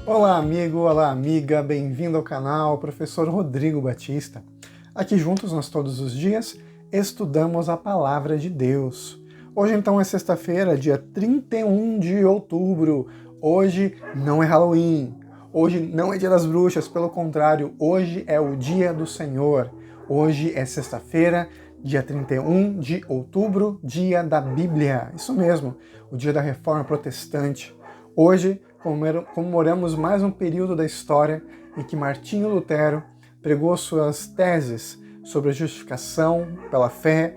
Olá amigo, olá amiga, bem-vindo ao canal Professor Rodrigo Batista. Aqui juntos nós todos os dias estudamos a Palavra de Deus. Hoje então é sexta-feira, dia 31 de outubro. Hoje não é Halloween, hoje não é Dia das Bruxas, pelo contrário, hoje é o Dia do Senhor. Hoje é sexta-feira, dia 31 de outubro, dia da Bíblia. Isso mesmo, o dia da Reforma Protestante. Hoje comemoramos mais um período da história em que Martinho Lutero pregou suas teses sobre a justificação pela fé,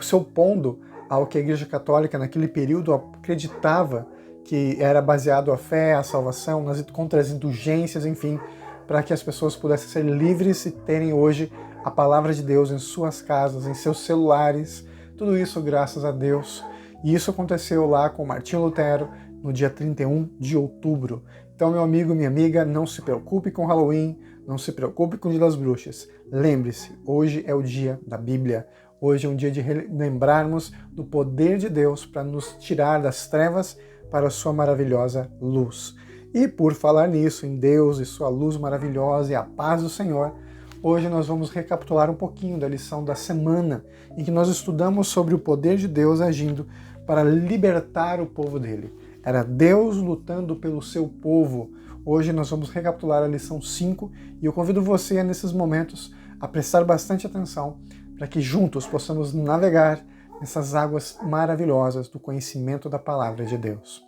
se opondo ao que a Igreja Católica naquele período acreditava que era baseado a fé, a salvação, contra as indulgências, enfim, para que as pessoas pudessem ser livres e terem hoje a palavra de Deus em suas casas, em seus celulares, tudo isso graças a Deus. E isso aconteceu lá com Martinho Lutero no dia 31 de outubro. Então, meu amigo, minha amiga, não se preocupe com Halloween, não se preocupe com o Dia das Bruxas. Lembre-se, hoje é o dia da Bíblia. Hoje é um dia de lembrarmos do poder de Deus para nos tirar das trevas para a sua maravilhosa luz. E por falar nisso, em Deus e sua luz maravilhosa e a paz do Senhor, hoje nós vamos recapitular um pouquinho da lição da semana, em que nós estudamos sobre o poder de Deus agindo para libertar o povo dele. Era Deus lutando pelo seu povo. Hoje nós vamos recapitular a lição 5 e eu convido você, nesses momentos, a prestar bastante atenção para que juntos possamos navegar nessas águas maravilhosas do conhecimento da palavra de Deus.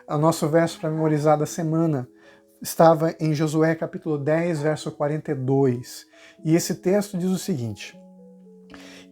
O nosso verso para memorizar da semana estava em Josué capítulo 10, verso 42. E esse texto diz o seguinte: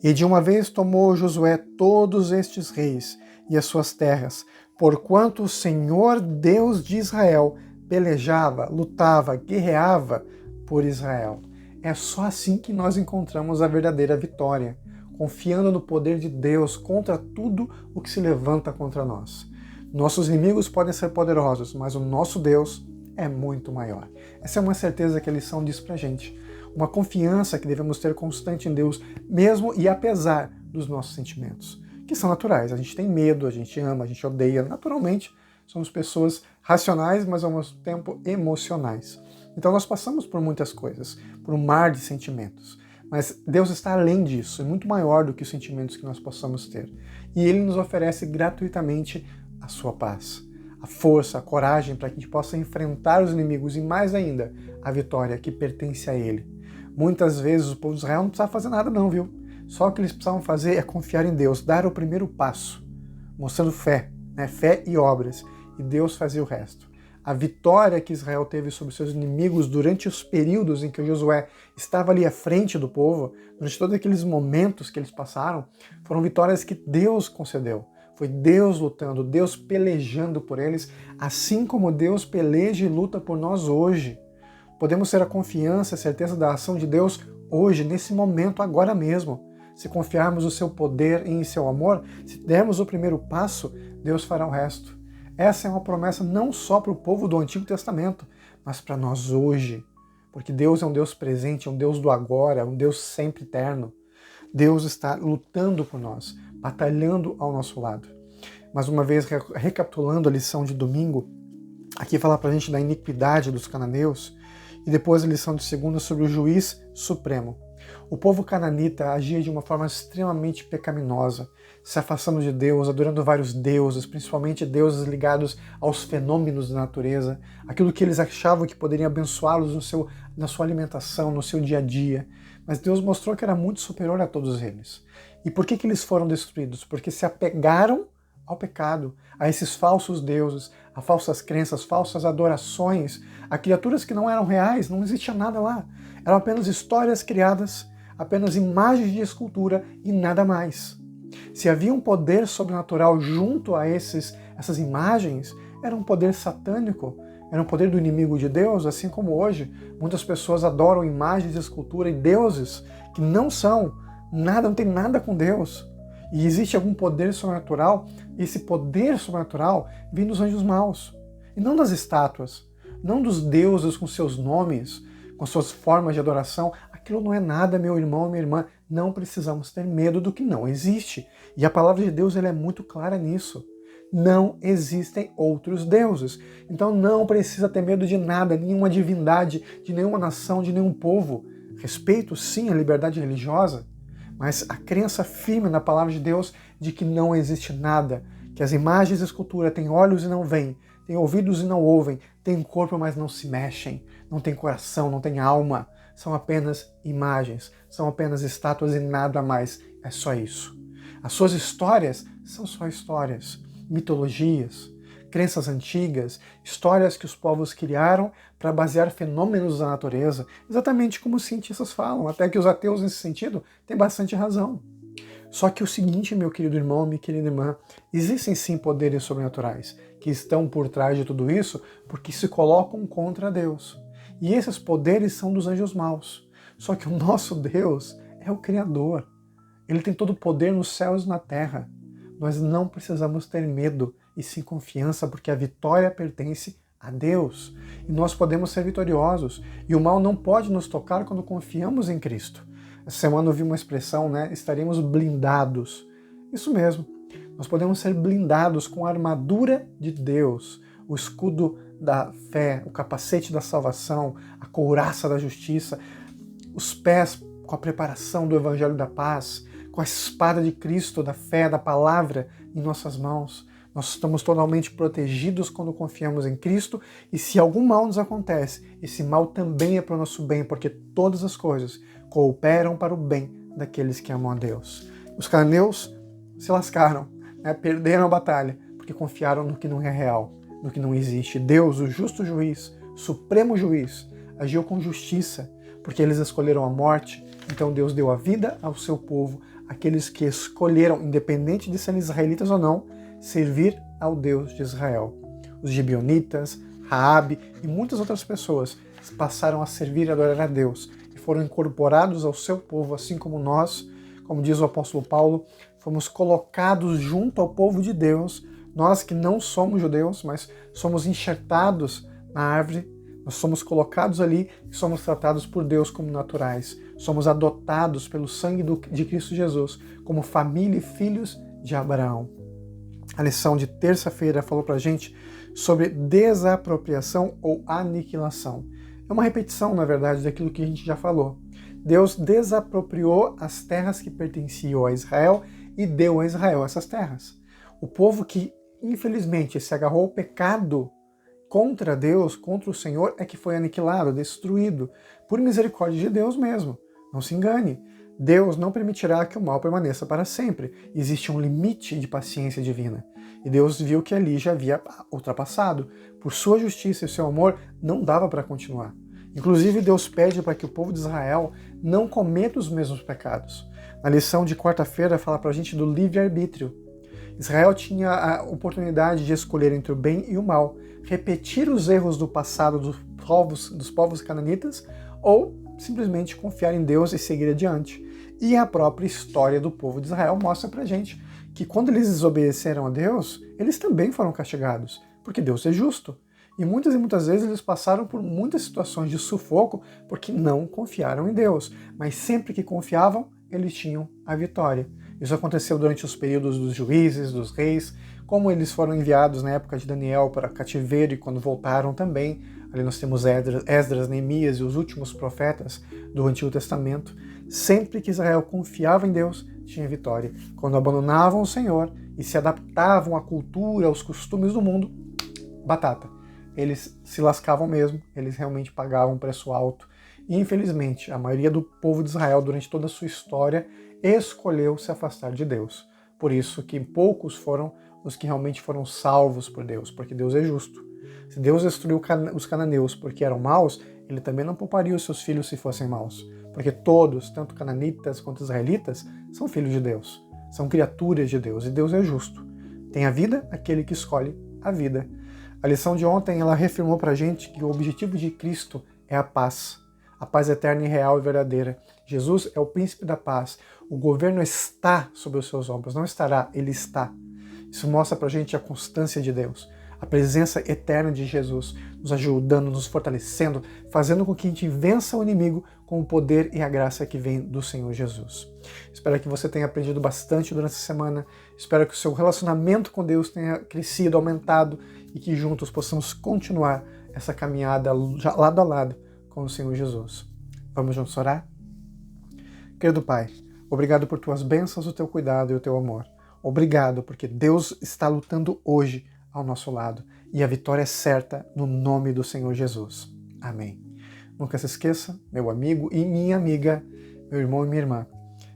E de uma vez tomou Josué todos estes reis e as suas terras, porquanto o Senhor Deus de Israel pelejava, lutava, guerreava por Israel. É só assim que nós encontramos a verdadeira vitória, confiando no poder de Deus contra tudo o que se levanta contra nós. Nossos inimigos podem ser poderosos, mas o nosso Deus é muito maior. Essa é uma certeza que a lição diz pra gente. Uma confiança que devemos ter constante em Deus, mesmo e apesar dos nossos sentimentos, que são naturais. A gente tem medo, a gente ama, a gente odeia. Naturalmente, somos pessoas racionais, mas ao mesmo tempo emocionais. Então nós passamos por muitas coisas, por um mar de sentimentos. Mas Deus está além disso, é muito maior do que os sentimentos que nós possamos ter. E Ele nos oferece gratuitamente a sua paz, a força, a coragem para que a gente possa enfrentar os inimigos e, mais ainda, a vitória que pertence a Ele. Muitas vezes o povo de Israel não precisava fazer nada não, viu? Só o que eles precisavam fazer é confiar em Deus, dar o primeiro passo, mostrando fé, fé e obras, e Deus fazia o resto. A vitória que Israel teve sobre seus inimigos durante os períodos em que Josué estava ali à frente do povo, durante todos aqueles momentos que eles passaram, foram vitórias que Deus concedeu. Foi Deus lutando, Deus pelejando por eles, assim como Deus peleja e luta por nós hoje. Podemos ter a confiança, a certeza da ação de Deus hoje, nesse momento, agora mesmo. Se confiarmos no seu poder e em seu amor, se dermos o primeiro passo, Deus fará o resto. Essa é uma promessa não só para o povo do Antigo Testamento, mas para nós hoje. Porque Deus é um Deus presente, é um Deus do agora, é um Deus sempre eterno. Deus está lutando por nós, batalhando ao nosso lado. Mais uma vez, recapitulando a lição de domingo, aqui fala para a gente da iniquidade dos cananeus, e depois a lição de segunda sobre o juiz supremo. O povo cananita agia de uma forma extremamente pecaminosa, se afastando de Deus, adorando vários deuses, principalmente deuses ligados aos fenômenos da natureza, aquilo que eles achavam que poderiam abençoá-los na sua alimentação, no seu dia a dia. Mas Deus mostrou que era muito superior a todos eles. E por que eles foram destruídos? Porque se apegaram ao pecado, a esses falsos deuses, a falsas crenças, falsas adorações, a criaturas que não eram reais, não existia nada lá. Eram apenas histórias criadas, apenas imagens de escultura e nada mais. Se havia um poder sobrenatural junto a essas imagens, era um poder satânico, era um poder do inimigo de Deus, assim como hoje muitas pessoas adoram imagens de escultura e deuses que não são nada, não tem nada com Deus. E existe algum poder sobrenatural, e esse poder sobrenatural vem dos anjos maus, e não das estátuas, não dos deuses com seus nomes, com suas formas de adoração. Aquilo não é nada, meu irmão, minha irmã. Não precisamos ter medo do que não existe. E a palavra de Deus ela é muito clara nisso. Não existem outros deuses. Então não precisa ter medo de nada, nenhuma divindade, de nenhuma nação, de nenhum povo. Respeito, sim, a liberdade religiosa, mas a crença firme na palavra de Deus de que não existe nada, que as imagens da escultura têm olhos e não veem, têm ouvidos e não ouvem, têm corpo, mas não se mexem, não têm coração, não têm alma, são apenas imagens, são apenas estátuas e nada mais, é só isso. As suas histórias são só histórias, mitologias, crenças antigas, histórias que os povos criaram para basear fenômenos da natureza, exatamente como os cientistas falam, até que os ateus nesse sentido têm bastante razão. Só que o seguinte, meu querido irmão, minha querida irmã, existem sim poderes sobrenaturais que estão por trás de tudo isso porque se colocam contra Deus. E esses poderes são dos anjos maus. Só que o nosso Deus é o Criador. Ele tem todo o poder nos céus e na terra. Nós não precisamos ter medo e sim confiança, porque a vitória pertence a Deus. E nós podemos ser vitoriosos. E o mal não pode nos tocar quando confiamos em Cristo. Essa semana eu vi uma expressão, estaremos blindados. Isso mesmo. Nós podemos ser blindados com a armadura de Deus, o escudo da fé, o capacete da salvação, a couraça da justiça, os pés com a preparação do evangelho da paz, com a espada de Cristo, da fé, da palavra em nossas mãos. Nós estamos totalmente protegidos quando confiamos em Cristo, e se algum mal nos acontece, esse mal também é para o nosso bem, porque todas as coisas cooperam para o bem daqueles que amam a Deus. Os cananeus se lascaram, perderam a batalha, porque confiaram no que não é real, no que não existe. Deus, o justo juiz, supremo juiz, agiu com justiça, porque eles escolheram a morte, então Deus deu a vida ao seu povo, aqueles que escolheram, independente de serem israelitas ou não, servir ao Deus de Israel. Os gibeonitas, Raabe e muitas outras pessoas passaram a servir e adorar a Deus e foram incorporados ao seu povo, assim como nós, como diz o apóstolo Paulo, fomos colocados junto ao povo de Deus, nós que não somos judeus, mas somos enxertados na árvore, nós somos colocados ali e somos tratados por Deus como naturais. Somos adotados pelo sangue de Cristo Jesus como família e filhos de Abraão. A lição de terça-feira falou pra gente sobre desapropriação ou aniquilação. É uma repetição, na verdade, daquilo que a gente já falou. Deus desapropriou as terras que pertenciam a Israel e deu a Israel essas terras. O povo que, infelizmente, se agarrou ao pecado contra Deus, contra o Senhor, é que foi aniquilado, destruído, por misericórdia de Deus mesmo. Não se engane, Deus não permitirá que o mal permaneça para sempre. Existe um limite de paciência divina. E Deus viu que ali já havia ultrapassado. Por sua justiça e seu amor, não dava para continuar. Inclusive, Deus pede para que o povo de Israel não cometa os mesmos pecados. Na lição de quarta-feira, fala para a gente do livre-arbítrio. Israel tinha a oportunidade de escolher entre o bem e o mal, repetir os erros do passado dos povos cananitas ou simplesmente confiar em Deus e seguir adiante. E a própria história do povo de Israel mostra pra gente que quando eles desobedeceram a Deus, eles também foram castigados, porque Deus é justo. E muitas vezes eles passaram por muitas situações de sufoco porque não confiaram em Deus, mas sempre que confiavam, eles tinham a vitória. Isso aconteceu durante os períodos dos juízes, dos reis, como eles foram enviados na época de Daniel para cativeiro e quando voltaram também. Ali nós temos Esdras, Neemias e os últimos profetas do Antigo Testamento. Sempre que Israel confiava em Deus, tinha vitória. Quando abandonavam o Senhor e se adaptavam à cultura, aos costumes do mundo, batata. Eles se lascavam mesmo, eles realmente pagavam um preço alto. E infelizmente, a maioria do povo de Israel, durante toda a sua história, escolheu se afastar de Deus. Por isso que poucos foram os que realmente foram salvos por Deus, porque Deus é justo. Se Deus destruiu os cananeus porque eram maus, ele também não pouparia os seus filhos se fossem maus. Porque todos, tanto cananitas quanto israelitas, são filhos de Deus. São criaturas de Deus, e Deus é justo. Tem a vida aquele que escolhe a vida. A lição de ontem, ela reafirmou pra gente que o objetivo de Cristo é a paz eterna e real e verdadeira. Jesus é o príncipe da paz. O governo está sobre os seus ombros, não estará, ele está. Isso mostra pra gente a constância de Deus, a presença eterna de Jesus nos ajudando, nos fortalecendo, fazendo com que a gente vença o inimigo com o poder e a graça que vem do Senhor Jesus. Espero que você tenha aprendido bastante durante essa semana, espero que o seu relacionamento com Deus tenha crescido, aumentado e que juntos possamos continuar essa caminhada lado a lado com o Senhor Jesus. Vamos juntos orar? Querido Pai, obrigado por tuas bênçãos, o teu cuidado e o teu amor. Obrigado porque Deus está lutando hoje ao nosso lado e a vitória é certa no nome do Senhor Jesus. Amém. Nunca se esqueça, meu amigo e minha amiga, meu irmão e minha irmã,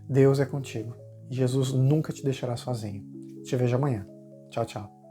Deus é contigo e Jesus nunca te deixará sozinho. Te vejo amanhã. Tchau, tchau.